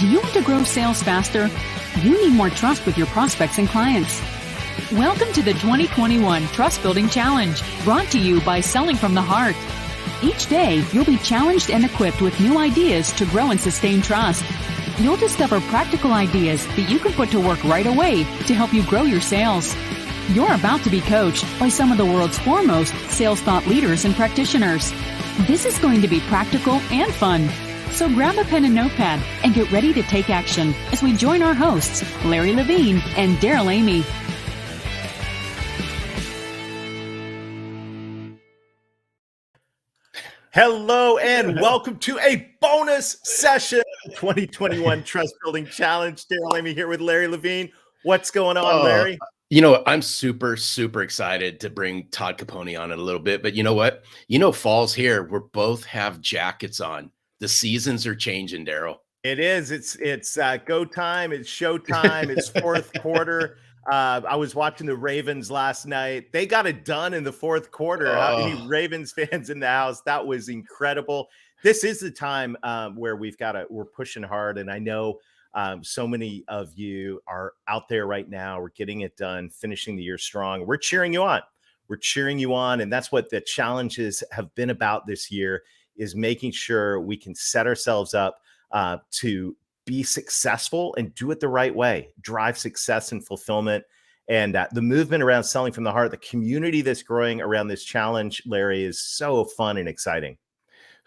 Do you want to grow sales faster? You need more trust with your prospects and clients. Welcome to the 2021 Trust Building Challenge, brought to you by Selling from the Heart. Each day, you'll be challenged and equipped with new ideas to grow and sustain trust. You'll discover practical ideas that you can put to work right away to help you grow your sales. You're about to be coached by some of the world's foremost sales thought leaders and practitioners. This is going to be practical and fun. So grab a pen and notepad and get ready to take action as we join our hosts, Larry Levine and Daryl Amy. Hello and welcome to a bonus session 2021 Trust Building Challenge. Daryl Amy here with Larry Levine. What's going on, Larry? I'm super excited to bring Todd Caponi on in a little bit, but you know what? Fall's here. We both have jackets on. The seasons are changing, Daryl. It is. It's go time. It's show time. It's fourth quarter. I was watching the Ravens last night. They got it done in the fourth quarter. How many Ravens fans in the house? That was incredible. This is the time where we're pushing hard. And I know so many of you are out there right now. We're getting it done, finishing the year strong. We're cheering you on. We're cheering you on. And that's what the challenges have been about this year, is making sure we can set ourselves up to be successful and do it the right way, drive success and fulfillment. And the movement around Selling from the Heart, the community that's growing around this challenge, Larry, is so fun and exciting.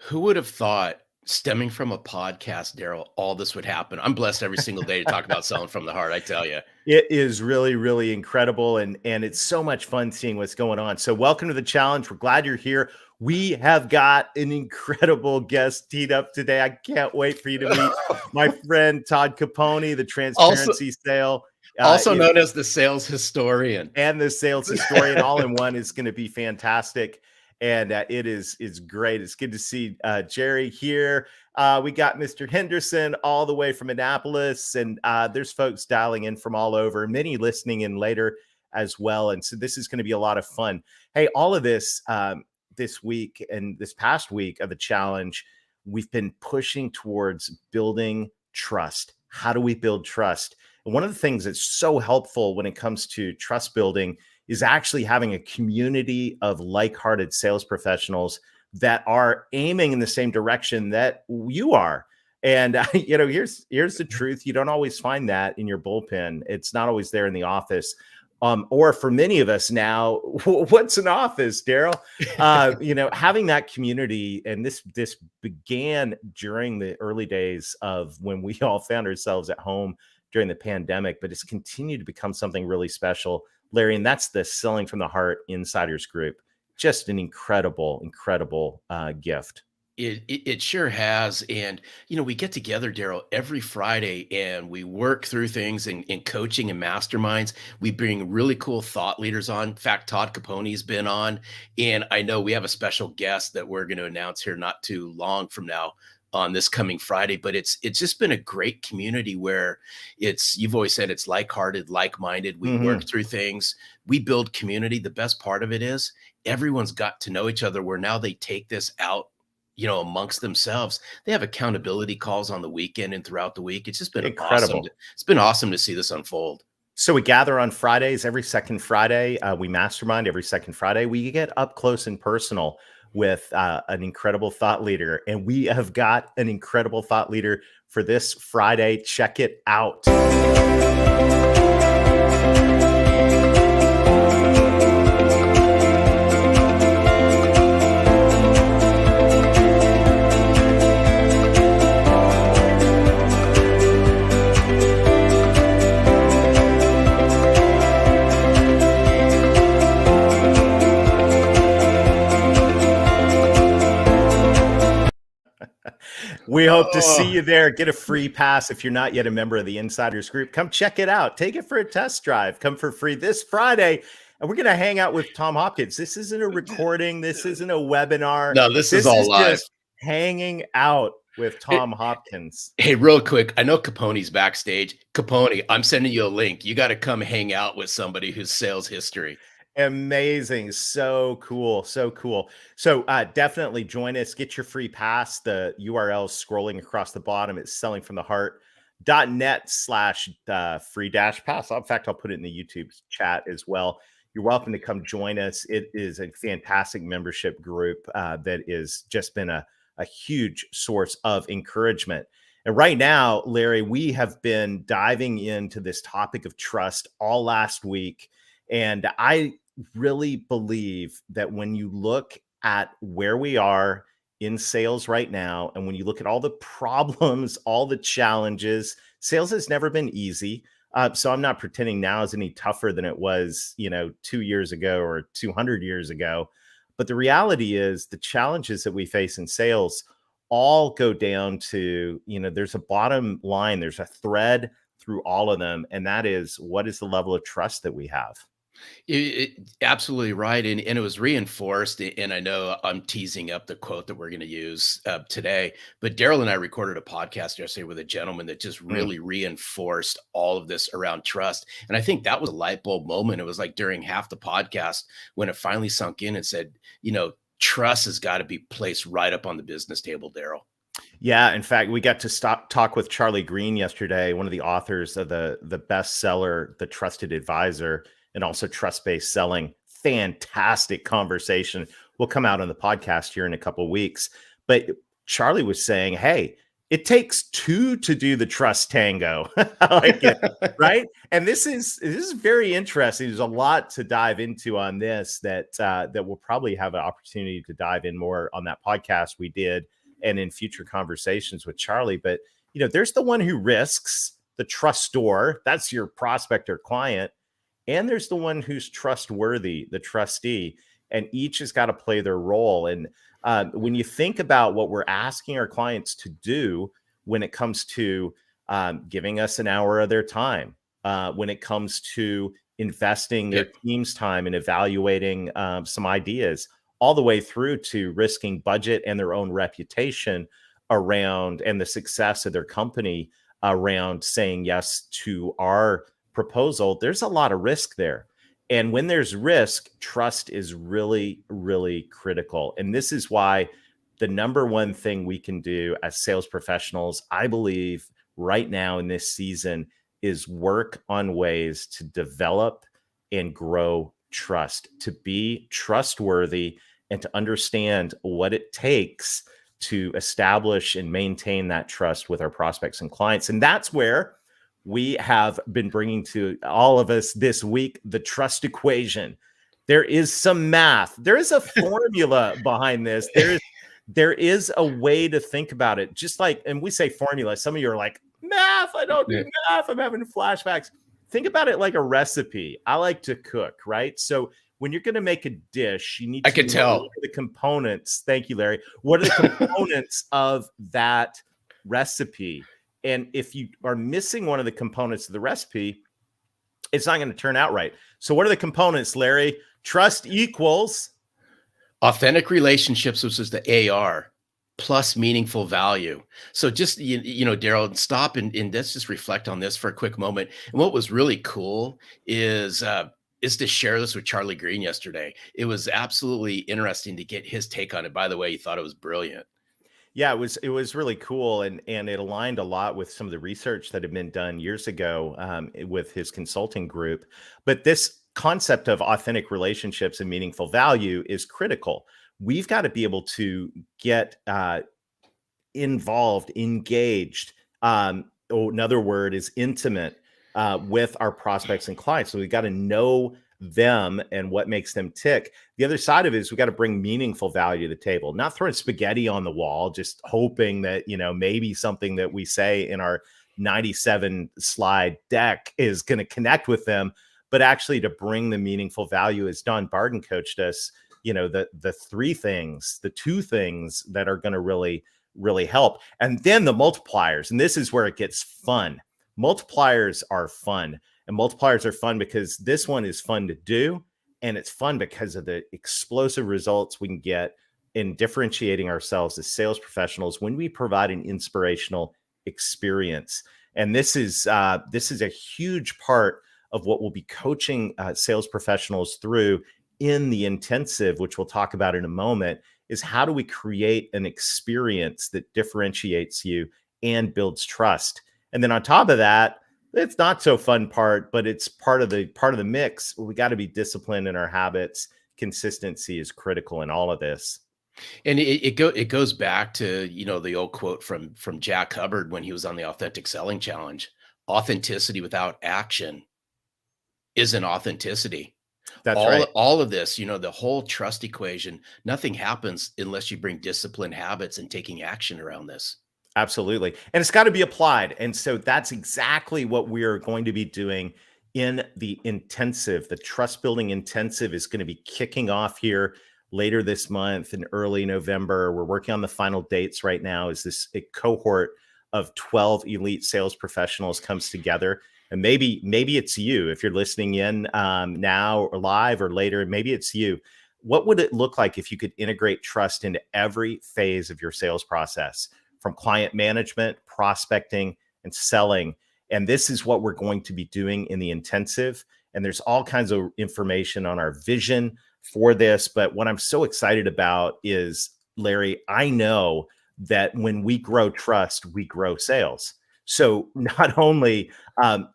Who would have thought, stemming from a podcast, Daryl, all this would happen? I'm blessed every single day to talk about Selling from the Heart, I tell you. It is really incredible. And it's so much fun seeing what's going on. So welcome to the challenge. We're glad you're here. We have got an incredible guest teed up today. I can't wait for you to meet my friend Todd Caponi, the transparency sale. Also known as the sales historian. And the sales historian all in one is going to be fantastic. And it's great. It's good to see Jerry here. We got Mr. Henderson all the way from Annapolis, and there's folks dialing in from all over, many listening in later as well. And so this is going to be a lot of fun. Hey, all of this this week and this past week of the challenge, we've been pushing towards building trust. How do we build trust? And one of the things that's so helpful when it comes to trust building is actually having a community of like-hearted sales professionals that are aiming in the same direction that you are. And here's the truth. You don't always find that in your bullpen. It's not always there in the office. Or for many of us now, what's an office, Daryl? Having that community, and this began during the early days of when we all found ourselves at home during the pandemic, but it's continued to become something really special, Larry, and that's the Selling from the Heart Insiders Group. Just an incredible gift. It sure has. And, we get together, Daryl, every Friday and we work through things in coaching and masterminds. We bring really cool thought leaders on. In fact, Todd Caponi has been on. And I know we have a special guest that we're going to announce here not too long from now on this coming Friday. But it's just been a great community where you've always said it's like-hearted, like-minded. We work through things. We build community. The best part of it is everyone's got to know each other, where now they take this out amongst themselves. They have accountability calls on the weekend and throughout the week. It's just been incredible. It's been awesome to see this unfold. So we gather on Fridays, every second Friday. We mastermind every second Friday. We get up close and personal with an incredible thought leader. And we have got an incredible thought leader for this Friday. Check it out. We hope to see you there. Get a free pass if you're not yet a member of the Insiders Group. Come check it out. Take it for a test drive. Come for free this Friday. And we're going to hang out with Tom Hopkins. This isn't a recording. This isn't a webinar. No, this is all live. Just hanging out with Tom Hopkins. Hey, real quick. I know Caponi's backstage. Caponi, I'm sending you a link. You got to come hang out with somebody whose sales history. Amazing. So cool. So cool. So definitely join us. Get your free pass. The URL is scrolling across the bottom. It's sellingfromtheheart.com. .net/free dash pass. In fact, I'll put it in the YouTube chat as well. You're welcome to come join us. It is a fantastic membership group that is just been a huge source of encouragement. And right now, Larry, we have been diving into this topic of trust all last week. And I really believe that when you look at where we are in sales right now, and when you look at all the problems, all the challenges, sales has never been easy. So I'm not pretending now is any tougher than it was, 2 years ago or 200 years ago. But the reality is the challenges that we face in sales all go down to, there's a bottom line, there's a thread through all of them. And that is, what is the level of trust that we have? Absolutely right. And it was reinforced. And I know I'm teasing up the quote that we're going to use today, but Daryl and I recorded a podcast yesterday with a gentleman that just really reinforced all of this around trust. And I think that was a light bulb moment. It was like during half the podcast when it finally sunk in and said, trust has got to be placed right up on the business table, Daryl. Yeah, in fact, we got to talk with Charlie Green yesterday, one of the authors of the bestseller, The Trusted Advisor, and also Trust-Based Selling. Fantastic conversation. Will come out on the podcast here in a couple of weeks. But Charlie was saying, hey, it takes two to do the trust tango. I like it, right? And this is very interesting. There's a lot to dive into on this that we'll probably have an opportunity to dive in more on that podcast we did and in future conversations with Charlie. But, there's the one who risks, the trustor, that's your prospect or client. And there's the one who's trustworthy, the trustee, and each has got to play their role. And when you think about what we're asking our clients to do when it comes to giving us an hour of their time, when it comes to investing their team's time and evaluating some ideas, all the way through to risking budget and their own reputation around and the success of their company around saying yes to our proposal, there's a lot of risk there. And when there's risk, trust is really, really critical. And this is why the number one thing we can do as sales professionals, I believe right now in this season, is work on ways to develop and grow trust, to be trustworthy and to understand what it takes to establish and maintain that trust with our prospects and clients. And that's where we have been bringing to all of us this week the trust equation. There is some math. There is a formula behind this. There is a way to think about it. Just like, and we say formula, some of you are like, math, I don't do math. I'm having flashbacks. Think about it like a recipe. I like to cook, right? So when you're going to make a dish, you need to know what are the components. Thank you, Larry. What are the components of that recipe? And if you are missing one of the components of the recipe, it's not going to turn out right. So what are the components, Larry? Trust equals authentic relationships, which is the AR, plus meaningful value. So just, Daryl, stop and let's just reflect on this for a quick moment. And what was really cool is to share this with Charlie Green yesterday. It was absolutely interesting to get his take on it. By the way, he thought it was brilliant. Yeah, it was really cool, and it aligned a lot with some of the research that had been done years ago with his consulting group. But this concept of authentic relationships and meaningful value is critical. We've got to be able to get involved, engaged. Another word is intimate with our prospects and clients. So we've got to know them and what makes them tick. The other side of it is we got to bring meaningful value to the table, not throwing spaghetti on the wall, just hoping that, maybe something that we say in our 97 slide deck is going to connect with them, but actually to bring the meaningful value. As Don Barden coached us, the two things that are going to really, really help. And then the multipliers. And this is where it gets fun. Multipliers are fun. And multipliers are fun because this one is fun to do. And it's fun because of the explosive results we can get in differentiating ourselves as sales professionals when we provide an inspirational experience. And this is a huge part of what we'll be coaching sales professionals through in the intensive, which we'll talk about in a moment, is how do we create an experience that differentiates you and builds trust. And then on top of that, it's not so fun part, but it's part of the mix. We got to be disciplined in our habits. Consistency is critical in all of this. And it goes back to, the old quote from Jack Hubbard when he was on the Authentic Selling Challenge. Authenticity without action isn't authenticity. That's right. All of this, the whole trust equation, nothing happens unless you bring disciplined habits and taking action around this. Absolutely. And it's got to be applied. And so that's exactly what we're going to be doing in the intensive. The trust building intensive is going to be kicking off here later this month in early November. We're working on the final dates right now as a cohort of 12 elite sales professionals comes together. And maybe it's you, if you're listening in now or live or later, maybe it's you. What would it look like if you could integrate trust into every phase of your sales process, from client management, prospecting, and selling? And this is what we're going to be doing in the intensive. And there's all kinds of information on our vision for this. But what I'm so excited about is, Larry, I know that when we grow trust, we grow sales. So not only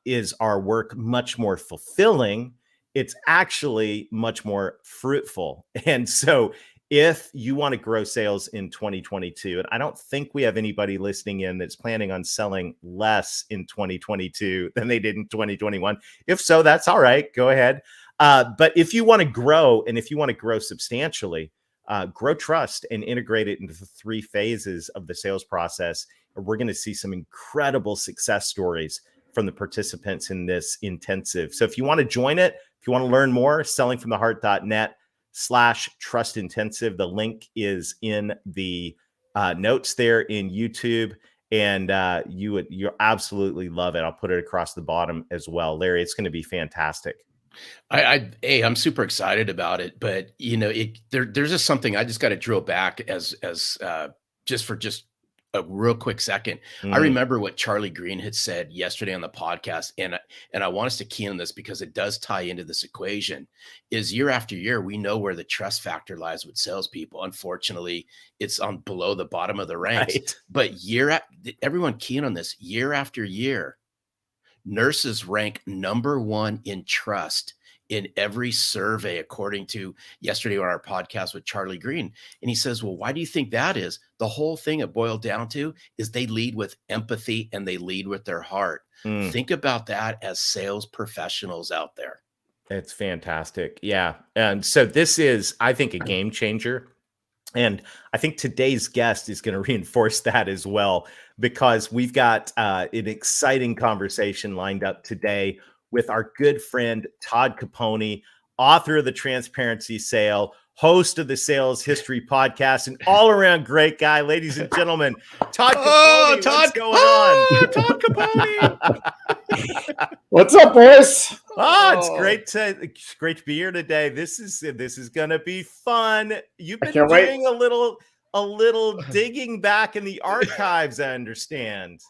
is our work much more fulfilling, it's actually much more fruitful. And so if you want to grow sales in 2022, and I don't think we have anybody listening in that's planning on selling less in 2022 than they did in 2021. If so, that's all right. Go ahead. But if you want to grow, and if you want to grow substantially, grow trust and integrate it into the 3 phases of the sales process. We're going to see some incredible success stories from the participants in this intensive. So if you want to join it, if you want to learn more, sellingfromtheheart.net/trust intensive. The link is in the notes there in YouTube, and you'll absolutely love it. I'll put it across the bottom as well. Larry, it's going to be fantastic. I'm super excited about it, but there's just something I just got to drill back as just a real quick second. I remember what Charlie Green had said yesterday on the podcast, and I want us to key on this because it does tie into this equation. Is year after year, we know where the trust factor lies with salespeople. Unfortunately, it's on below the bottom of the ranks. Right. But everyone keying on this, year after year, nurses rank number 1 in trust in every survey, according to yesterday on our podcast with Charlie Green. And he says, well, why do you think that is? The whole thing it boiled down to is they lead with empathy and they lead with their heart. Think about that as sales professionals out there. It's fantastic. Yeah. And so this is, I think, a game changer. And I think today's guest is going to reinforce that as well, because we've got an exciting conversation lined up today with our good friend, Todd Caponi, author of The Transparency Sale, host of the Sales History Podcast, and all-around great guy. Ladies and gentlemen, Todd Caponi, what's going on? Todd Caponi. What's up, boys? It's great to be here today. This is gonna be fun. You've been doing a little digging back in the archives, I understand.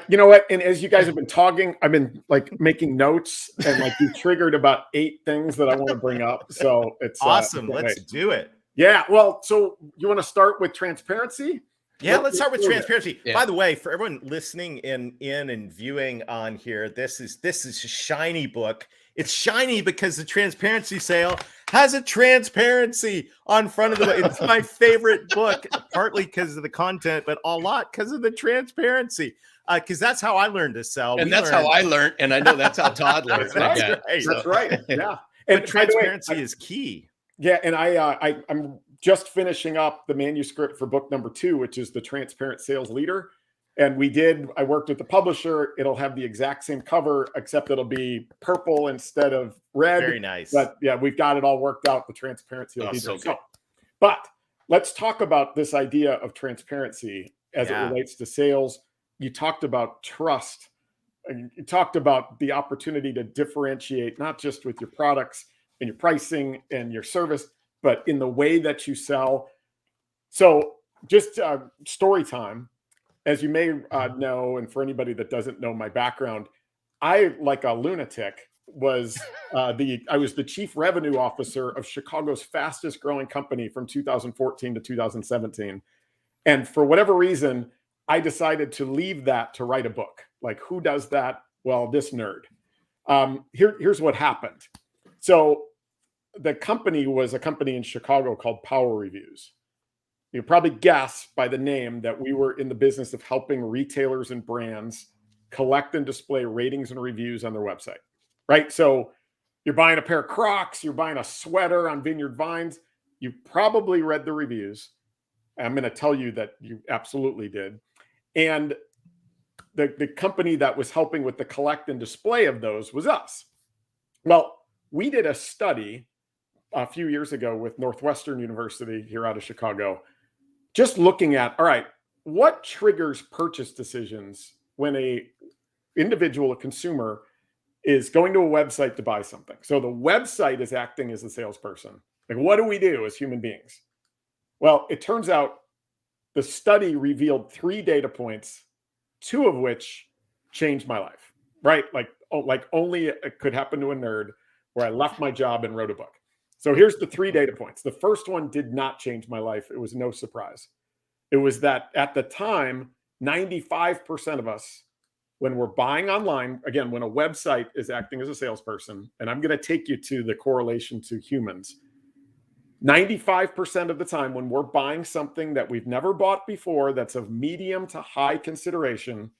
You know what? And as you guys have been talking, I've been making notes, and you triggered about 8 things that I want to bring up. So it's awesome. Let's do it. Yeah. Well, so you want to start with transparency? Yeah, let's start with transparency. Yeah. By the way, for everyone listening in and viewing on here, this is a shiny book. It's shiny because the Transparency Sale has a transparency on front of the book. It's my favorite book, partly because of the content, but a lot because of the transparency. Because that's how I learned to sell. And that's how I learned. And I know that's how Todd learned. That's right. That's right. Yeah. And transparency is key. Yeah. And I'm just finishing up the manuscript for book number 2, which is The Transparent Sales Leader. And I worked with the publisher. It'll have the exact same cover, except it'll be purple instead of red. Very nice. But yeah, we've got it all worked out, the Transparency Leader. But let's talk about this idea of transparency as it relates to sales. You talked about trust. You talked about the opportunity to differentiate, not just with your products and your pricing and your service, but in the way that you sell. So just story time, as you may know, and for anybody that doesn't know my background, I, like a lunatic, was I was the chief revenue officer of Chicago's fastest growing company from 2014 to 2017. And for whatever reason, I decided to leave that to write a book. Like, who does that? Well, this nerd. Here's what happened. So the company was a company in Chicago called Power Reviews. You probably guess by the name that we were in the business of helping retailers and brands collect and display ratings and reviews on their website, right? So you're buying a pair of Crocs, you're buying a sweater on Vineyard Vines, you probably read the reviews. I'm going to tell you that you absolutely did. And the company that was helping with the collect and display of those was us. Well, we did a study a few years ago with Northwestern University here out of Chicago, just looking at, all right, what triggers purchase decisions when a individual, a consumer, is going to a website to buy something. So the website is acting as a salesperson. Like, what do we do as human beings? Well, it turns out the study revealed 3 data points, 2 of which changed my life, right? Like only it could happen to a nerd, where I left my job and wrote a book. So here's the 3 data points. The first one did not change my life. It was no surprise. It was that at the time, 95% of us, when we're buying online, again, when a website is acting as a salesperson, and I'm going to take you to the correlation to humans, 95% of the time when we're buying something that we've never bought before, that's of medium to high consideration,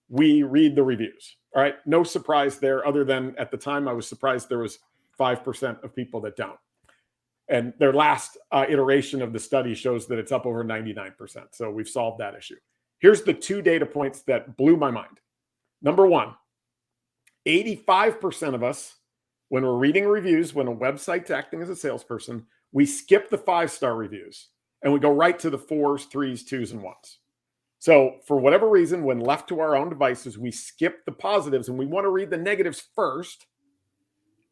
we read the reviews. All right. No surprise there, other than at the time I was surprised there was 5% of people that don't. And their last iteration of the study shows that it's up over 99%. So we've solved that issue. Here's the 2 data points that blew my mind. Number 1, 85% of us, when we're reading reviews, when a website's acting as a salesperson, we skip the 5-star reviews and we go right to the 4s, 3s, 2s, and 1s. So for whatever reason, when left to our own devices, we skip the positives and we want to read the negatives first.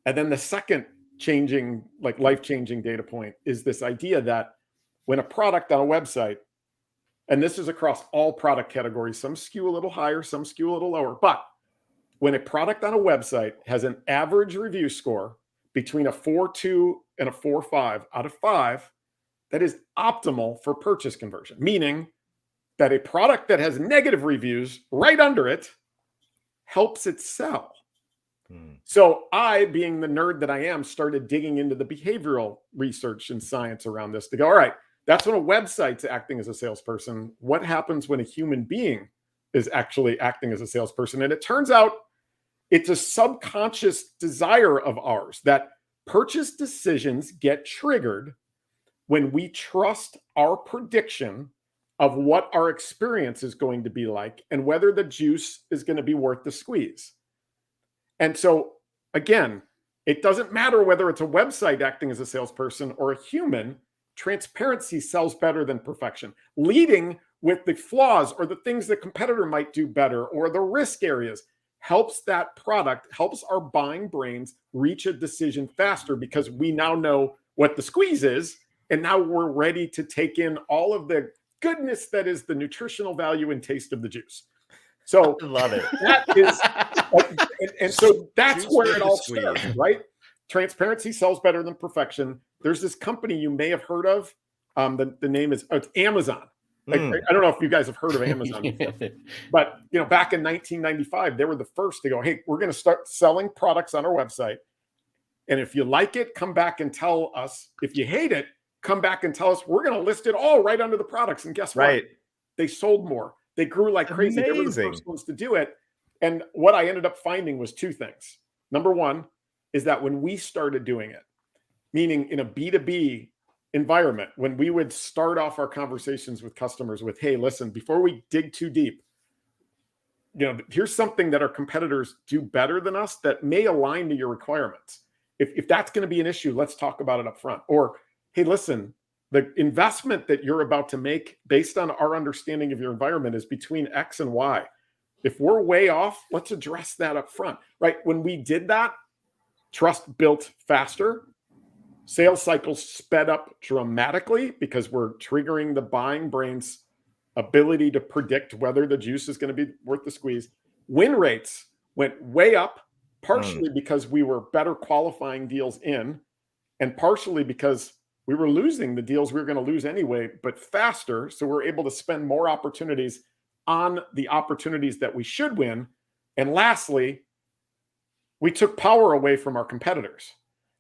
And then the second changing, like life-changing data point is this idea that when a product on a website, and this is across all product categories, some skew a little higher, some skew a little lower, but when a product on a website has an average review score between a 4.2 and a 4.5 out of 5, that is optimal for purchase conversion, meaning that a product that has negative reviews right under it helps it sell. So I, being the nerd that I am, started digging into the behavioral research and science around this to go, all right, that's when a website's acting as a salesperson. What happens when a human being is actually acting as a salesperson? And it turns out it's a subconscious desire of ours that purchase decisions get triggered when we trust our prediction of what our experience is going to be like and whether the juice is going to be worth the squeeze. And so, again, it doesn't matter whether it's a website acting as a salesperson or a human. Transparency sells better than perfection. Leading with the flaws or the things the competitor might do better or the risk areas helps that product, helps our buying brains reach a decision faster because we now know what the squeeze is. And now we're ready to take in all of the goodness that is the nutritional value and taste of the juice. So I love it. That is, and so that's where it all starts, right? Transparency sells better than perfection. There's this company you may have heard of. The name is it's Amazon. Like, I don't know if you guys have heard of Amazon before, but back in 1995, they were the first to go, hey, we're going to start selling products on our website. And if you like it, come back and tell us. If you hate it, come back and tell us. We're going to list it all right under the products. And guess what? They sold more. They grew like crazy. They were the first ones to do it. And what I ended up finding was 2 things. Number 1 is that when we started doing it, meaning in a B2B environment, when we would start off our conversations with customers with, hey, listen, before we dig too deep, here's something that our competitors do better than us that may align to your requirements. If that's going to be an issue, let's talk about it up front. Or, hey, listen, the investment that you're about to make based on our understanding of your environment is between X and Y. If we're way off, let's address that up front, right? When we did that, trust built faster. Sales cycles sped up dramatically because we're triggering the buying brain's ability to predict whether the juice is going to be worth the squeeze. Win rates went way up, partially because we were better qualifying deals in, and partially because we were losing the deals we were going to lose anyway, but faster. So we're able to spend more opportunities on the opportunities that we should win. And lastly, we took power away from our competitors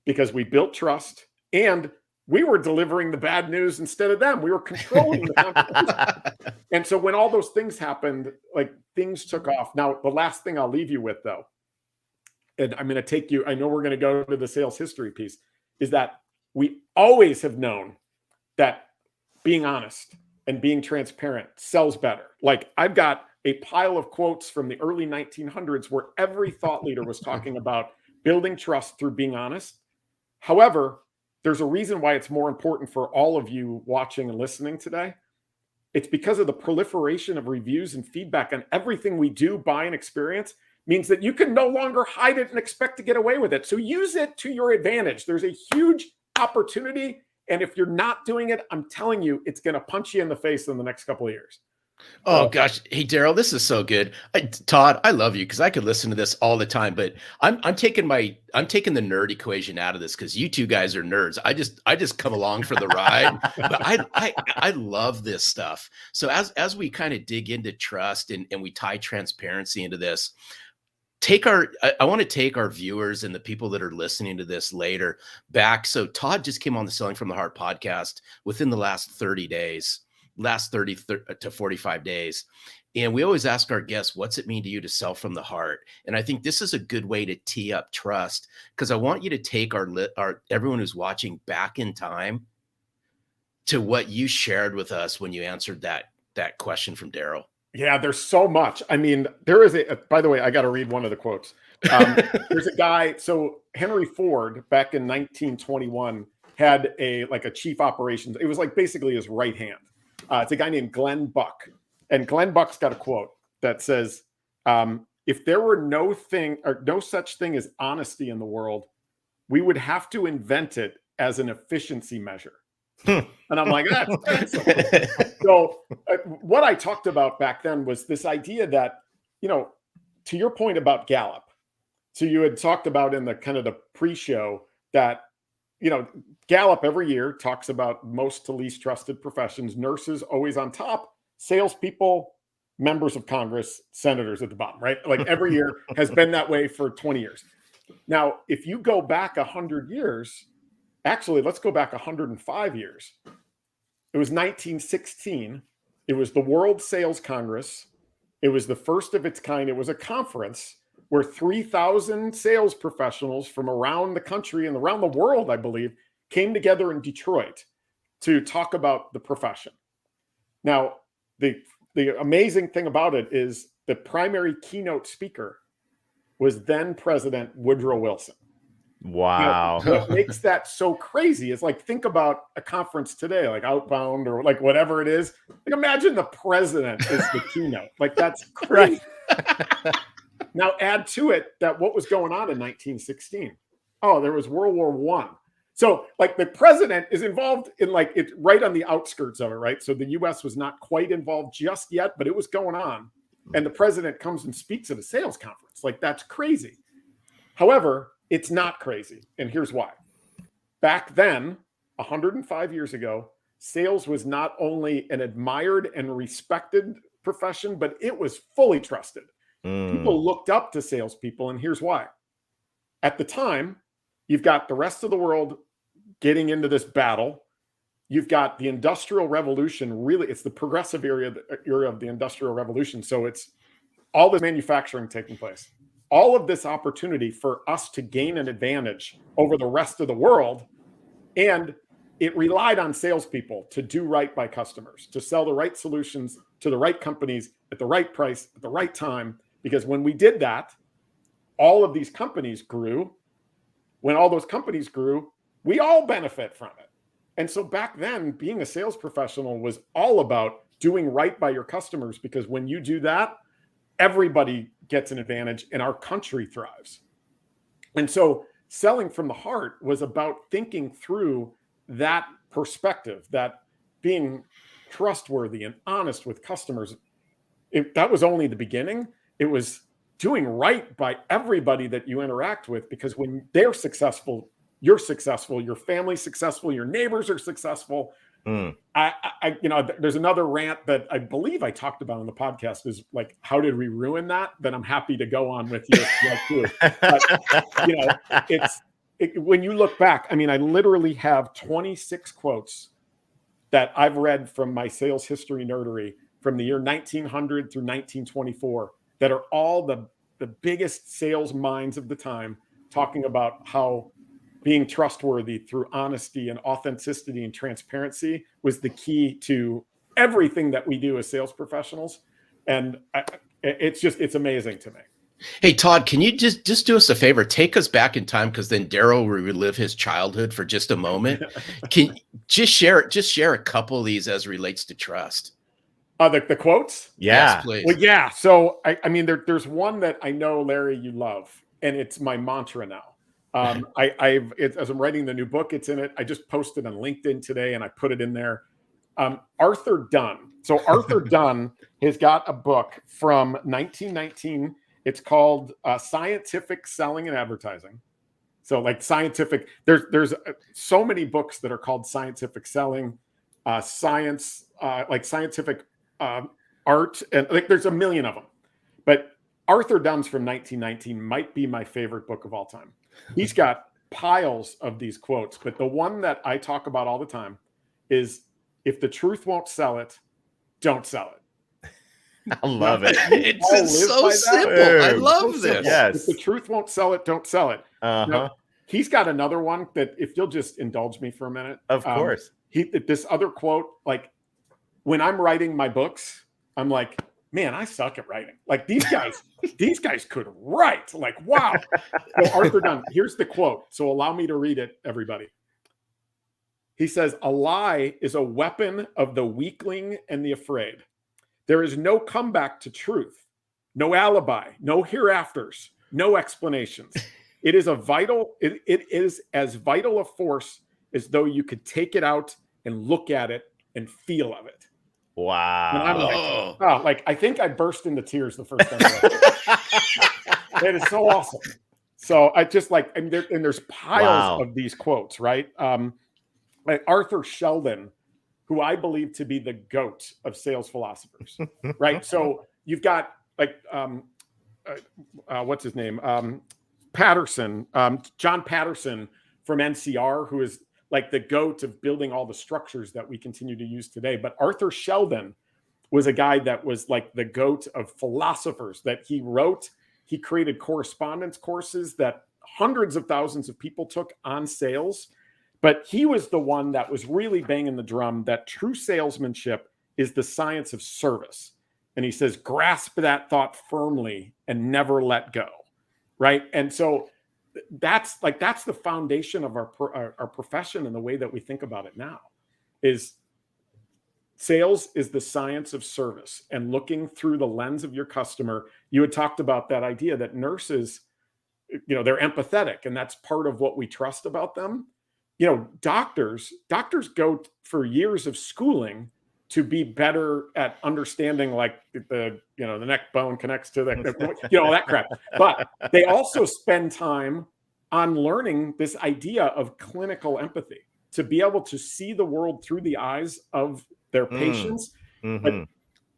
because we built trust and we were delivering the bad news instead of them. We were controlling the competition. And so when all those things happened, like things took off. Now, the last thing I'll leave you with, though, and I'm going to take you, I know we're going to go to the sales history piece, is that we always have known that being honest and being transparent sells better. Like I've got a pile of quotes from the early 1900s where every thought leader was talking about building trust through being honest. However, there's a reason why it's more important for all of you watching and listening today. It's because of the proliferation of reviews and feedback on everything we do, buy, and experience means that you can no longer hide it and expect to get away with it. So use it to your advantage. There's a huge opportunity. And if you're not doing it, I'm telling you, it's going to punch you in the face in the next couple of years. Oh gosh, hey Daryl, this is so good. Todd, I love you because I could listen to this all the time, but I'm taking the nerd equation out of this because you two guys are nerds. I just come along for the ride, but I love this stuff. So as we kind of dig into trust and we tie transparency into this, I want to take our viewers and the people that are listening to this later back. So Todd just came on the Selling from the Heart podcast within the last 30 to 45 days. And we always ask our guests, what's it mean to you to sell from the heart? And I think this is a good way to tee up trust because I want you to take our everyone who's watching back in time to what you shared with us when you answered that question from Daryl. Yeah, there's so much. I mean, there is by the way, I got to read one of the quotes. There's a guy. So Henry Ford back in 1921 had a chief operations. It was like basically his right hand. It's a guy named Glenn Buck. And Glenn Buck's got a quote that says, if there were no such thing as honesty in the world, we would have to invent it as an efficiency measure. And I'm like, that's so what I talked about back then was this idea that, to your point about Gallup. So you had talked about in the kind of the pre-show that, Gallup every year talks about most to least trusted professions, nurses always on top, salespeople, members of Congress, senators at the bottom, right? Like every year has been that way for 20 years. Now, if you go back 100 years, actually, let's go back 105 years. It was 1916. It was the World Sales Congress. It was the first of its kind. It was a conference where 3,000 sales professionals from around the country and around the world, I believe, came together in Detroit to talk about the profession. Now, the amazing thing about it is the primary keynote speaker was then President Woodrow Wilson. Wow. What makes that so crazy is think about a conference today, like Outbound or whatever it is. Imagine the president is the keynote. That's crazy. Now add to it that what was going on in 1916. Oh, there was World War I. So the president is involved in it's right on the outskirts of it, right? So the US was not quite involved just yet, but it was going on. And the president comes and speaks at a sales conference. That's crazy. However, it's not crazy. And here's why. Back then, 105 years ago, sales was not only an admired and respected profession, but it was fully trusted. People looked up to salespeople, and here's why. At the time, you've got the rest of the world getting into this battle. You've got the Industrial Revolution. Really, it's the progressive era of the Industrial Revolution. So it's all this manufacturing taking place. All of this opportunity for us to gain an advantage over the rest of the world. And it relied on salespeople to do right by customers, to sell the right solutions to the right companies at the right price, at the right time. Because when we did that, all of these companies grew. When all those companies grew, we all benefit from it. And so back then, being a sales professional was all about doing right by your customers, because when you do that, everybody gets an advantage and our country thrives. And so selling from the heart was about thinking through that perspective, that being trustworthy and honest with customers. That was only the beginning. It was doing right by everybody that you interact with, because when they're successful, you're successful, your family's successful, your neighbors are successful. There's another rant that I believe I talked about on the podcast is like, how did we ruin that? That I'm happy to go on with you. But, when you look back, I mean, I literally have 26 quotes that I've read from my sales history nerdery from the year 1900 through 1924 that are all the biggest sales minds of the time talking about how being trustworthy through honesty and authenticity and transparency was the key to everything that we do as sales professionals. And it's amazing to me. Hey, Todd, can you just do us a favor? Take us back in time, because then Daryl will relive his childhood for just a moment. Can just share a couple of these as relates to trust? The quotes? Yeah. Yes, please. Well, yeah. So, I mean, there's one that I know, Larry, you love, and it's my mantra now. As I'm writing the new book, it's in it. I just posted on LinkedIn today and I put it in there. Arthur Dunn. So Arthur Dunn has got a book from 1919. It's called Scientific Selling and Advertising. So like scientific, there's so many books that are called scientific selling, science, like scientific art, and like there's a million of them. But Arthur Dunn's from 1919 might be my favorite book of all time. He's got piles of these quotes, but the one that I talk about all the time is, if the truth won't sell it, don't sell it. I love it. It's so simple. I love this. Yes. If the truth won't sell it, don't sell it. Now, he's got another one that, if you'll just indulge me for a minute. Of course. This other quote, like, when I'm writing my books, I'm like, man, I suck at writing. Like these guys could write. Like, wow. So Arthur Dunn, here's the quote. So allow me to read it, everybody. He says, "A lie is a weapon of the weakling and the afraid. There is no comeback to truth, no alibi, no hereafters, no explanations. It is as vital a force as though you could take it out and look at it and feel of it." Wow. And I'm like, I think I burst into tears the first time I read it. It is so awesome. So I just like, and there's piles of these quotes, right? Like Arthur Sheldon, who I believe to be the GOAT of sales philosophers, right? So you've got like, what's his name? Patterson, John Patterson from NCR, who is like the GOAT of building all the structures that we continue to use today. But Arthur Sheldon was a guy that was like the GOAT of philosophers, that he created correspondence courses that hundreds of thousands of people took on sales. But he was the one that was really banging the drum that true salesmanship is the science of service. And he says, grasp that thought firmly and never let go. Right. And so that's the foundation of our profession, and the way that we think about it now is sales is the science of service and looking through the lens of your customer. You had talked about that idea that nurses, they're empathetic, and that's part of what we trust about them. Doctors go for years of schooling to be better at understanding, like the neck bone connects to all that crap. But they also spend time on learning this idea of clinical empathy, to be able to see the world through the eyes of their patients. But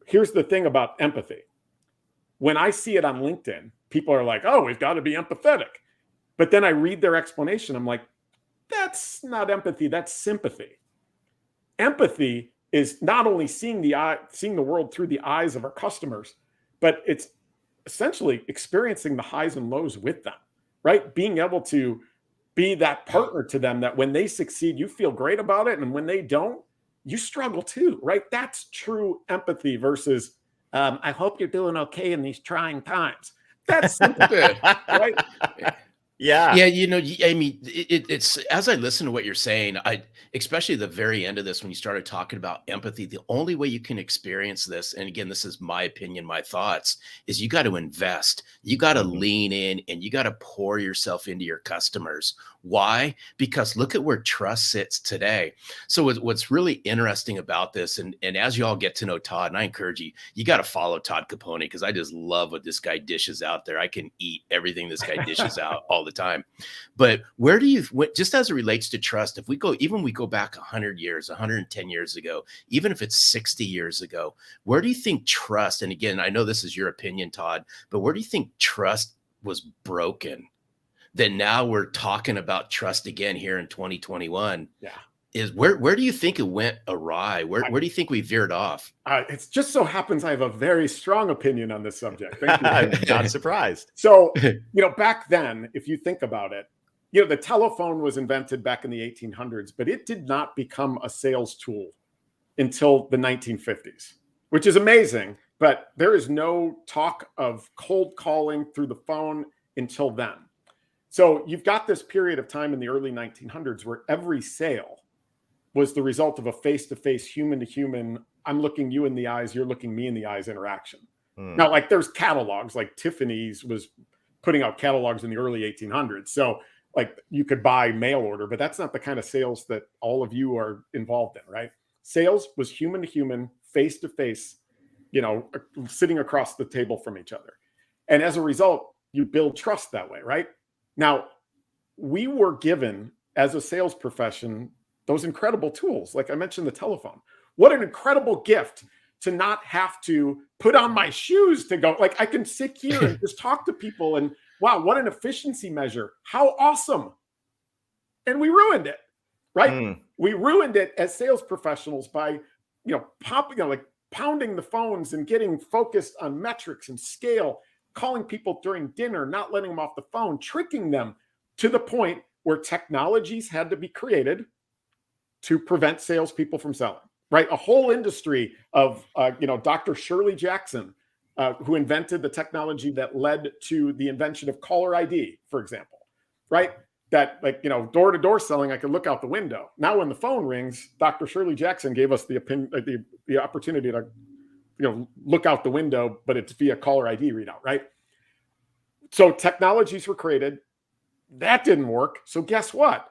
here's the thing about empathy. When I see it on LinkedIn, people are like, oh, we've got to be empathetic. But then I read their explanation. I'm like, that's not empathy. That's sympathy. Empathy is not only seeing the world through the eyes of our customers, but it's essentially experiencing the highs and lows with them, right? Being able to be that partner to them, that when they succeed, you feel great about it. And when they don't, you struggle too, right? That's true empathy versus, I hope you're doing okay in these trying times. That's sympathy, right? Yeah. Yeah. I mean, it's as I listen to what you're saying, especially the very end of this, when you started talking about empathy, the only way you can experience this, and again, this is my opinion, my thoughts, is you got to invest. You got to lean in, and you got to pour yourself into your customers. Why? Because look at where trust sits today. So what's really interesting about this, and as you all get to know Todd, and I encourage you got to follow Todd Caponi, because I just love what this guy dishes out there. I can eat everything this guy dishes out all the the time. But where do you, just as it relates to trust, if we go back 100 years, 110 years ago, even if it's 60 years ago, where do you think trust, and again, I know this is your opinion, Todd, but where do you think trust was broken? Then now we're talking about trust again here in 2021. Yeah. Is where do you think it went awry? Where do you think we veered off? It just so happens I have a very strong opinion on this subject. Thank you. I'm not surprised. So, back then, if you think about it, the telephone was invented back in the 1800s, but it did not become a sales tool until the 1950s, which is amazing. But there is no talk of cold calling through the phone until then. So you've got this period of time in the early 1900s where every sale was the result of a face-to-face, human-to-human, I'm looking you in the eyes, you're looking me in the eyes interaction. Now, like there's catalogs, like Tiffany's was putting out catalogs in the early 1800s. So like you could buy mail order, but that's not the kind of sales that all of you are involved in, right? Sales was human-to-human, face-to-face, sitting across the table from each other. And as a result, you build trust that way, right? Now, we were given as a sales profession those incredible tools. Like I mentioned, the telephone. What an incredible gift to not have to put on my shoes to go. Like I can sit here and just talk to people and wow, what an efficiency measure. How awesome. And we ruined it, right? We ruined it as sales professionals by, pounding the phones and getting focused on metrics and scale, calling people during dinner, not letting them off the phone, tricking them to the point where technologies had to be created to prevent salespeople from selling, right? A whole industry of, Dr. Shirley Jackson, who invented the technology that led to the invention of caller ID, for example, right? That door-to-door selling, I could look out the window. Now when the phone rings, Dr. Shirley Jackson gave us the opportunity to, look out the window, but it's via caller ID readout, right? So technologies were created. That didn't work. So guess what?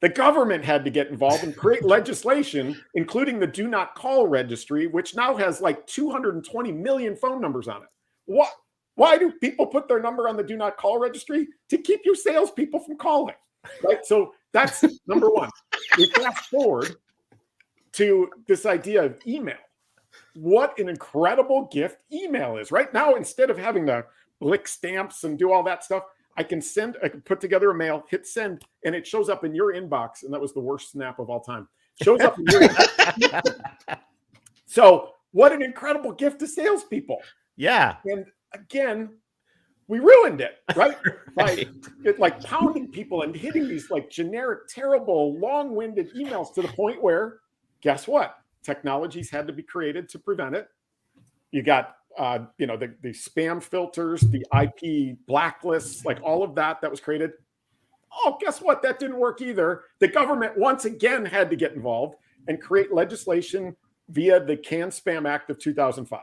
The government had to get involved and create legislation, including the Do Not Call registry, which now has like 220 million phone numbers on it. Why do people put their number on the Do Not Call registry? To keep you salespeople from calling, right? So that's number one. We fast forward to this idea of email. What an incredible gift email is. Right now, instead of having to lick stamps and do all that stuff, I can put together a mail, hit send, and it shows up in your inbox. And that was the worst snap of all time. Shows up in your inbox. So what an incredible gift to salespeople. Yeah. And again, we ruined it, right? Like pounding people and hitting these like generic, terrible, long-winded emails to the point where, guess what? Technologies had to be created to prevent it. You got the spam filters, the IP blacklists, like all of that was created. Oh, guess what? That didn't work either. The government once again had to get involved and create legislation via the Can Spam Act of 2005.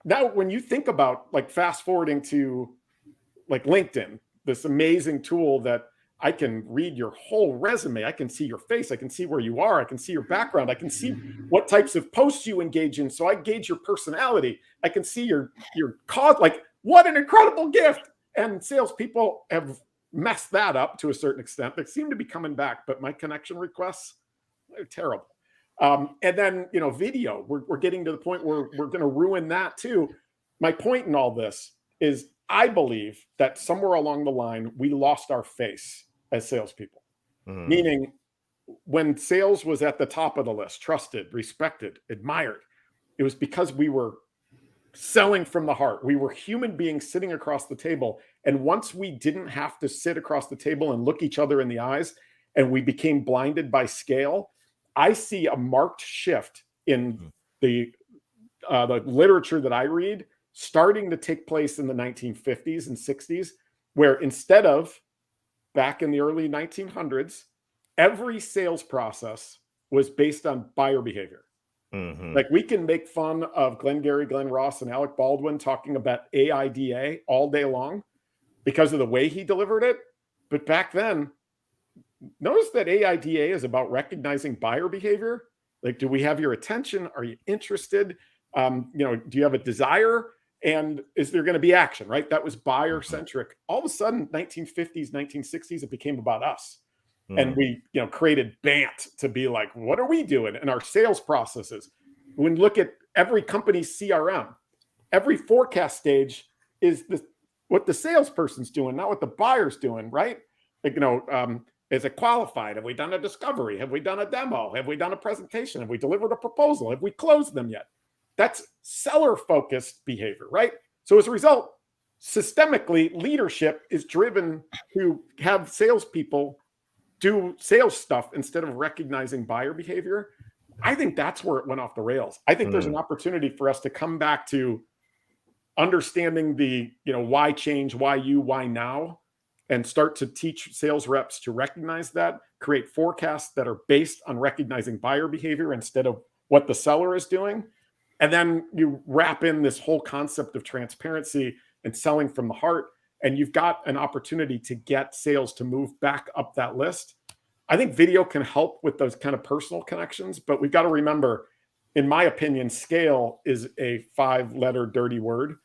Now, when you think about like fast forwarding to like LinkedIn, this amazing tool that I can read your whole resume. I can see your face. I can see where you are. I can see your background. I can see what types of posts you engage in. So I gauge your personality. I can see your cause. Like, what an incredible gift. And salespeople have messed that up to a certain extent. They seem to be coming back, but my connection requests, they're terrible. And then, video, we're getting to the point where we're going to ruin that too. My point in all this is I believe that somewhere along the line, we lost our face as salespeople, meaning when sales was at the top of the list, trusted, respected, admired, it was because we were selling from the heart. We were human beings sitting across the table. And once we didn't have to sit across the table and look each other in the eyes, and we became blinded by scale, I see a marked shift in the literature that I read starting to take place in the 1950s and 60s, where instead of back in the early 1900s, every sales process was based on buyer behavior. Like we can make fun of Glengarry Glen Ross and Alec Baldwin talking about AIDA all day long because of the way he delivered it. But back then, notice that AIDA is about recognizing buyer behavior. Like, do we have your attention? Are you interested? Do you have a desire? And is there going to be action, right? That was buyer centric. All of a sudden, 1950s, 1960s, it became about us. And we, created BANT to be like, what are we doing? And our sales processes. When you look at every company's CRM, every forecast stage is what the salesperson's doing, not what the buyer's doing, right? Like, is it qualified? Have we done a discovery? Have we done a demo? Have we done a presentation? Have we delivered a proposal? Have we closed them yet? That's seller-focused behavior, right? So as a result, systemically, leadership is driven to have salespeople do sales stuff instead of recognizing buyer behavior. I think that's where it went off the rails. I think there's an opportunity for us to come back to understanding the, why change, why you, why now, and start to teach sales reps to recognize that, create forecasts that are based on recognizing buyer behavior instead of what the seller is doing. And then you wrap in this whole concept of transparency and selling from the heart, and you've got an opportunity to get sales to move back up that list. I think video can help with those kind of personal connections, but we've got to remember, in my opinion, scale is a 5-letter dirty word,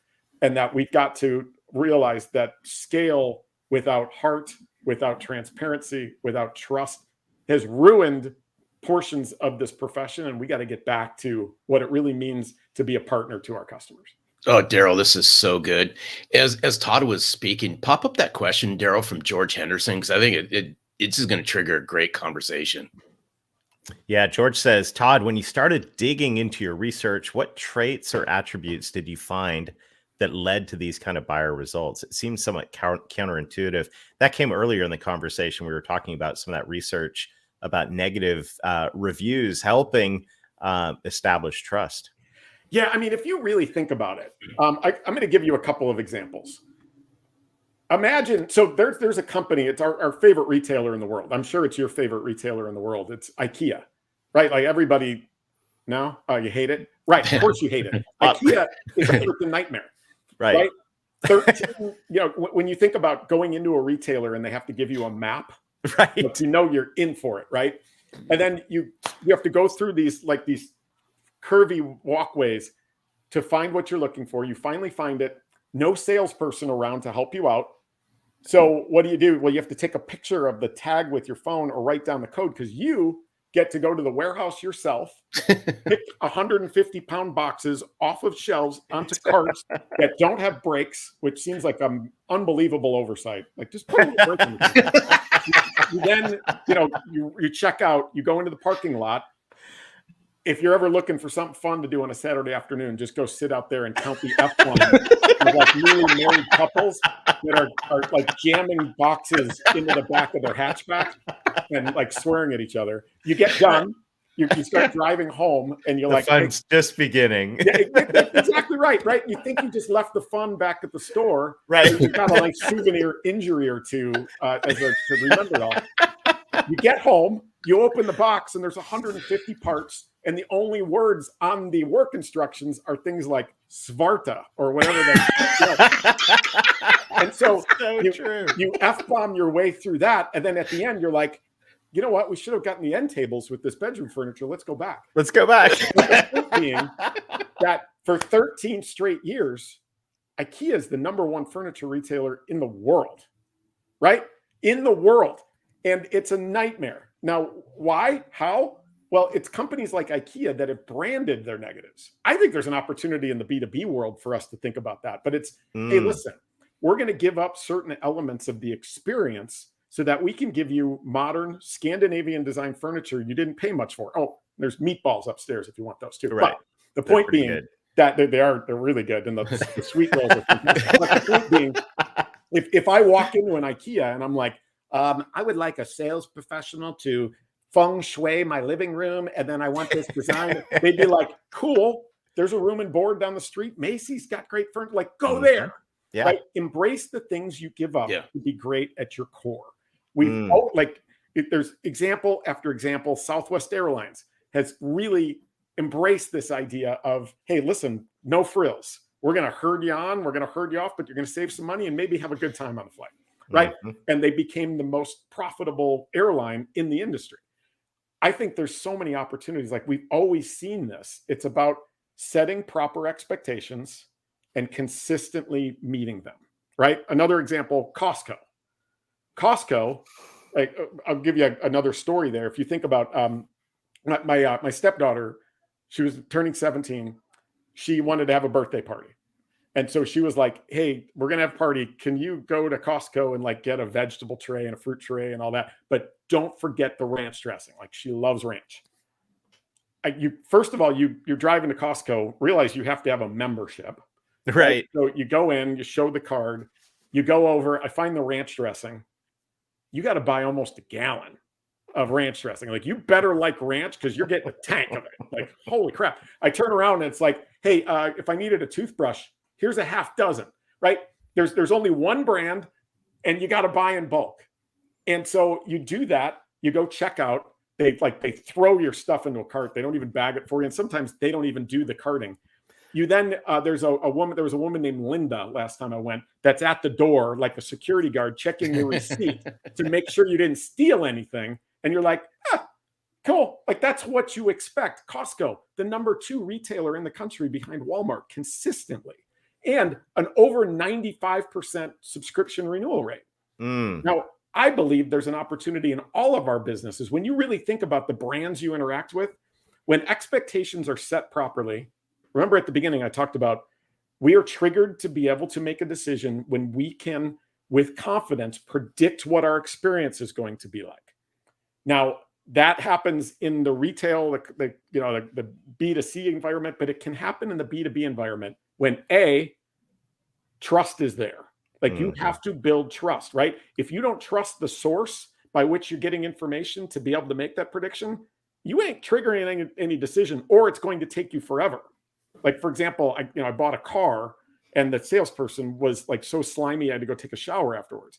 and that we've got to realize that scale without heart, without transparency, without trust has ruined portions of this profession, and we got to get back to what it really means to be a partner to our customers. Oh, Daryl, this is so good. As Todd was speaking, pop up that question, Daryl, from George Henderson, because I think it's just going to trigger a great conversation. Yeah, George says, Todd, when you started digging into your research, what traits or attributes did you find that led to these kind of buyer results? It seems somewhat counterintuitive. That came earlier in the conversation. We were talking about some of that research about negative reviews helping establish trust. Yeah, I mean, if you really think about it, I'm going to give you a couple of examples. Imagine, so there's a company, it's our favorite retailer in the world. I'm sure it's your favorite retailer in the world. It's IKEA, right? Like everybody, no? You hate it? Right, of course you hate it. IKEA is a freaking nightmare, right? 13, when you think about going into a retailer and they have to give you a map, right? But you're in for it, right? And then you have to go through these curvy walkways to find what you're looking for. You finally find it. No salesperson around to help you out. So what do? Well, you have to take a picture of the tag with your phone or write down the code, because you get to go to the warehouse yourself, pick 150-pound boxes off of shelves onto carts that don't have brakes, which seems like an unbelievable oversight. Like, just put a little brake in the You then, you check out, you go into the parking lot. If you're ever looking for something fun to do on a Saturday afternoon, just go sit out there and count the F1 of like newly married couples that are like jamming boxes into the back of their hatchback and like swearing at each other. You get done, you start driving home, and you're like, fun's just beginning. Yeah, exactly right. You think you just left the fun back at the store, right? So you got a like souvenir injury or two to remember it all. You get home, you open the box, and there's 150 parts. And the only words on the work instructions are things like Svarta or whatever that. And so you F-bomb your way through that. And then at the end, you're like, you know what? We should have gotten the end tables with this bedroom furniture. Let's go back. The point being that for 13 straight years, IKEA is the #1 furniture retailer in the world, right? In the world. And it's a nightmare. Now, why? How? Well, it's companies like IKEA that have branded their negatives. I think there's an opportunity in the B2B world for us to think about that. But it's, hey, listen, we're going to give up certain elements of the experience so that we can give you modern Scandinavian design furniture you didn't pay much for. Oh, there's meatballs upstairs if you want those too. Right. But the point being that they're really good. And the sweet rolls are fantastic. But the point being, if I walk into an IKEA and I'm like, I would like a sales professional to feng shui my living room, and then I want this design. They'd be like, cool, there's a room and board down the street. Macy's got great furniture. Like, go there. Yeah. Like, embrace the things you give up to be great at your core. There's example after example. Southwest Airlines has really embraced this idea of, hey, listen, no frills. We're going to herd you on. We're going to herd you off, but you're going to save some money and maybe have a good time on the flight. Right. And they became the most profitable airline in the industry. I think there's so many opportunities. Like, we've always seen this. It's about setting proper expectations and consistently meeting them, right? Another example, Costco. Costco, I'll give you another story there. If you think about my stepdaughter, she was turning 17. She wanted to have a birthday party. And so she was like, hey, we're going to have a party. Can you go to Costco and like get a vegetable tray and a fruit tray and all that? But don't forget the ranch dressing. Like, she loves ranch. First of all, you're driving to Costco, realize you have to have a membership. Right. So you go in, you show the card, you go over, I find the ranch dressing. You got to buy almost a gallon of ranch dressing. Like, you better like ranch because you're getting a tank of it. Like, holy crap. I turn around and it's like, hey, if I needed a toothbrush, here's a half dozen, right? There's only one brand and you got to buy in bulk. And so you do that, you go check out, they throw your stuff into a cart. They don't even bag it for you. And sometimes they don't even do the carting. You then, there was a woman named Linda last time I went, that's at the door, like a security guard, checking your receipt to make sure you didn't steal anything. And you're like, cool. Like, that's what you expect. Costco, the number 2 retailer in the country behind Walmart consistently, and an over 95% subscription renewal rate. Now, I believe there's an opportunity in all of our businesses. When you really think about the brands you interact with, when expectations are set properly, remember at the beginning, I talked about we are triggered to be able to make a decision when we can, with confidence, predict what our experience is going to be like. Now, that happens in the retail, the B2C environment, but it can happen in the B2B environment when trust is there. Like, you have to build trust, right? If you don't trust the source by which you're getting information to be able to make that prediction, you ain't triggering any decision, or it's going to take you forever. Like, for example, I bought a car and the salesperson was like so slimy, I had to go take a shower afterwards.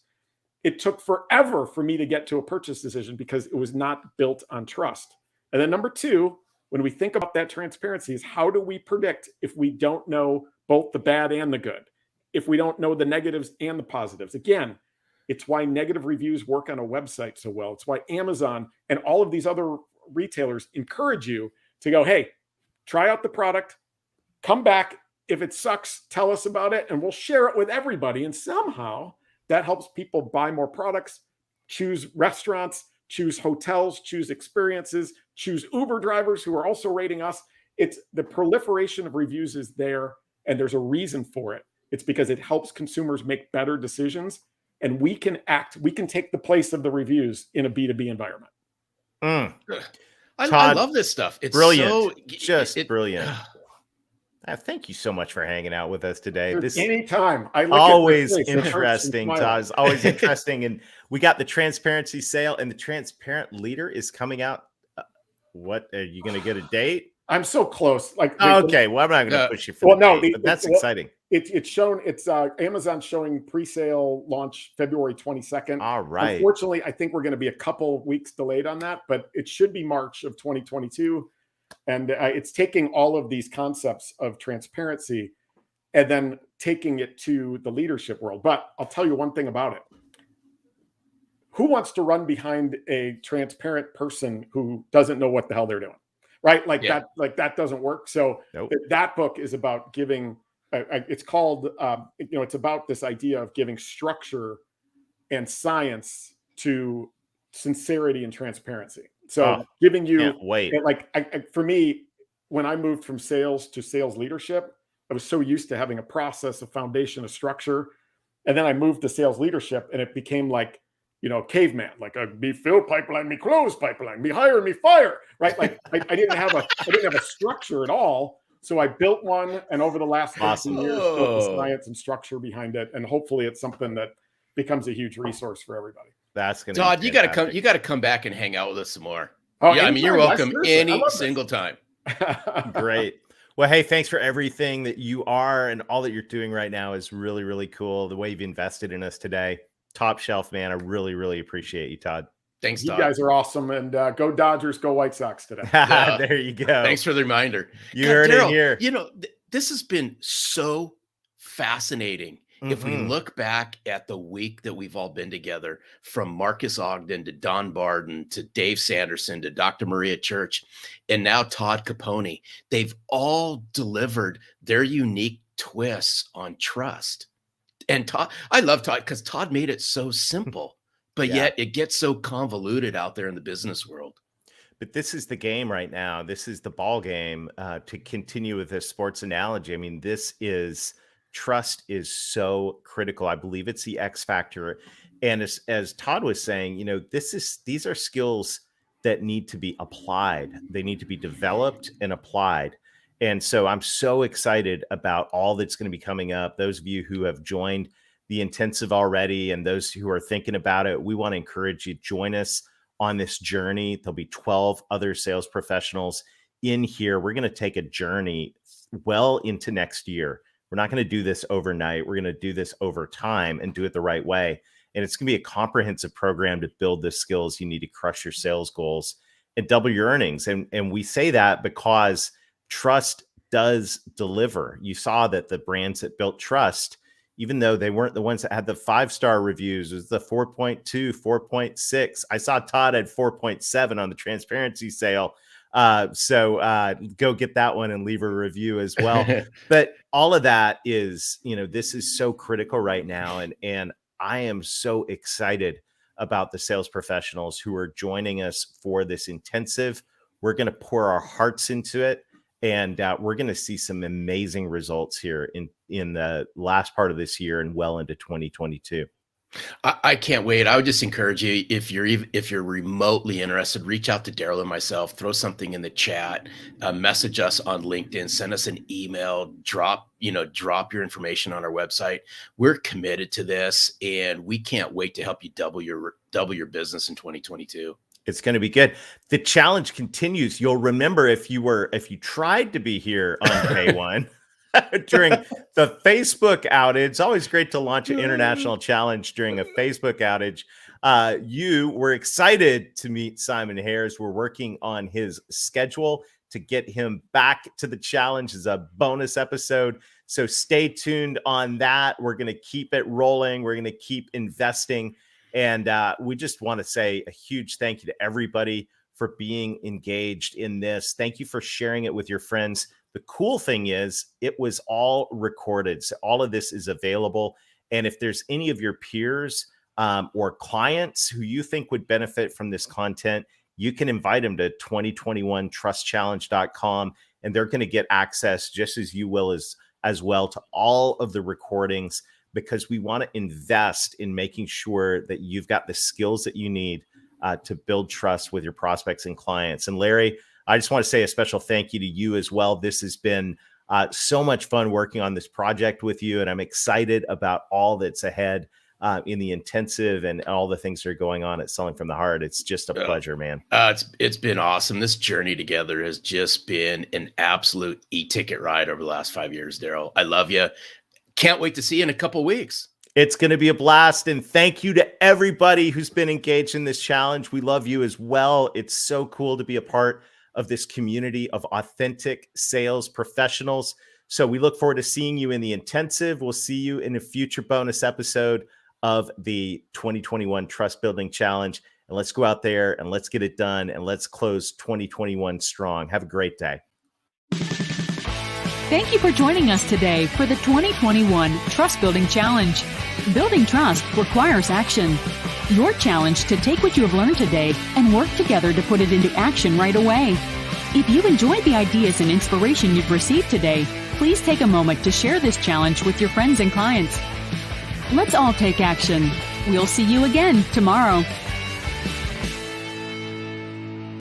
It took forever for me to get to a purchase decision because it was not built on trust. And then number 2, when we think about that transparency, is how do we predict if we don't know both the bad and the good? If we don't know the negatives and the positives? Again, it's why negative reviews work on a website so well. It's why Amazon and all of these other retailers encourage you to go, hey, try out the product, come back. If it sucks, tell us about it, and we'll share it with everybody. And somehow that helps people buy more products, choose restaurants, choose hotels, choose experiences, choose Uber drivers who are also rating us. It's the proliferation of reviews is there, and there's a reason for it. It's because it helps consumers make better decisions, and we can take the place of the reviews in a B2B environment. I love this stuff. It's brilliant. Brilliant. Thank you so much for hanging out with us today. Anytime. Always interesting, Todd. It's always interesting. And we got the transparency sale, and the transparent leader is coming out. What are you going to get a date? I'm so close. Okay. Well, I'm not going to push you for date, but that's exciting. It's shown. It's Amazon showing pre-sale launch February 22nd. All right. Unfortunately, I think we're going to be a couple weeks delayed on that, but it should be March of 2022. And it's taking all of these concepts of transparency and then taking it to the leadership world. But I'll tell you one thing about it. Who wants to run behind a transparent person who doesn't know what the hell they're doing? Right? That doesn't work. So that book is about giving, it's called, it's about this idea of giving structure and science to sincerity and transparency. So giving you, for me, when I moved from sales to sales leadership, I was so used to having a process, a foundation, a structure. And then I moved to sales leadership, and it became like, caveman, like me fill pipeline, me close pipeline, me hire, me fire, right? Like I didn't have a structure at all. So I built one, and over the last 15 years, built the science and structure behind it. And hopefully it's something that becomes a huge resource for everybody. That's going to Todd, you got to come back and hang out with us some more. Anytime. You're welcome any single time. Great. Well, hey, thanks for everything that you are, and all that you're doing right now is really, really cool. The way you've invested in us today, top shelf, man. I really, really appreciate you, Todd. Thanks, Todd. You guys are awesome, and go Dodgers, go White Sox today. There you go. Thanks for the reminder. You heard Daryl, it here. This has been so fascinating. If we look back at the week that we've all been together, from Marcus Ogden to Don Barden to Dave Sanderson to Dr. Maria Church, and now Todd Caponi, they've all delivered their unique twists on trust. And Todd, I love Todd because Todd made it so simple, but yet it gets so convoluted out there in the business world. But this is the game right now. This is the ball game, to continue with this sports analogy. I mean, trust is so critical. I believe it's the X factor. And as Todd was saying, these are skills that need to be applied. They need to be developed and applied. And so I'm so excited about all that's going to be coming up. Those of you who have joined the intensive already and those who are thinking about it, we want to encourage you to join us on this journey. There'll be 12 other sales professionals in here. We're going to take a journey well into next year. We're not going to do this overnight. We're going to do this over time and do it the right way. And it's going to be a comprehensive program to build the skills you need to crush your sales goals and double your earnings. And we say that because trust does deliver. You saw that the brands that built trust, even though they weren't the ones that had the 5-star reviews, it was the 4.2, 4.6. I saw Todd at 4.7 on the transparency sale. So go get that one and leave a review as well. But all of that is, this is so critical right now. And I am so excited about the sales professionals who are joining us for this intensive. We're going to pour our hearts into it. And we're going to see some amazing results here in the last part of this year and well into 2022. I can't wait. I would just encourage you, if you're remotely interested, reach out to Daryl and myself, throw something in the chat, message us on LinkedIn, send us an email, drop your information on our website. We're committed to this, and we can't wait to help you double your business in 2022. It's going to be good. The challenge continues. You'll remember if you tried to be here on day one during the Facebook outage. It's always great to launch an international challenge during a Facebook outage. You were excited to meet Simon Harris. We're working on his schedule to get him back to the challenge as a bonus episode. So stay tuned on that. We're going to keep it rolling. We're going to keep investing. And we just want to say a huge thank you to everybody for being engaged in this. Thank you for sharing it with your friends. The cool thing is it was all recorded. So all of this is available. And if there's any of your peers or clients who you think would benefit from this content, you can invite them to 2021trustchallenge.com, and they're going to get access just as you will as well to all of the recordings, because we want to invest in making sure that you've got the skills that you need to build trust with your prospects and clients. And Larry, I just want to say a special thank you to you as well. This has been so much fun working on this project with you, and I'm excited about all that's ahead in the intensive and all the things that are going on at Selling from the Heart. It's just a pleasure, man. It's been awesome. This journey together has just been an absolute e-ticket ride over the last 5 years, Daryl. I love you. Can't wait to see you in a couple weeks. It's going to be a blast. And thank you to everybody who's been engaged in this challenge. We love you as well. It's so cool to be a part of this community of authentic sales professionals. So we look forward to seeing you in the intensive. We'll see you in a future bonus episode of the 2021 Trust Building Challenge. And let's go out there and let's get it done. And let's close 2021 strong. Have a great day. Thank you for joining us today for the 2021 Trust Building Challenge. Building trust requires action. Your challenge to take what you have learned today and work together to put it into action right away. If you enjoyed the ideas and inspiration you've received today, please take a moment to share this challenge with your friends and clients. Let's all take action. We'll see you again tomorrow.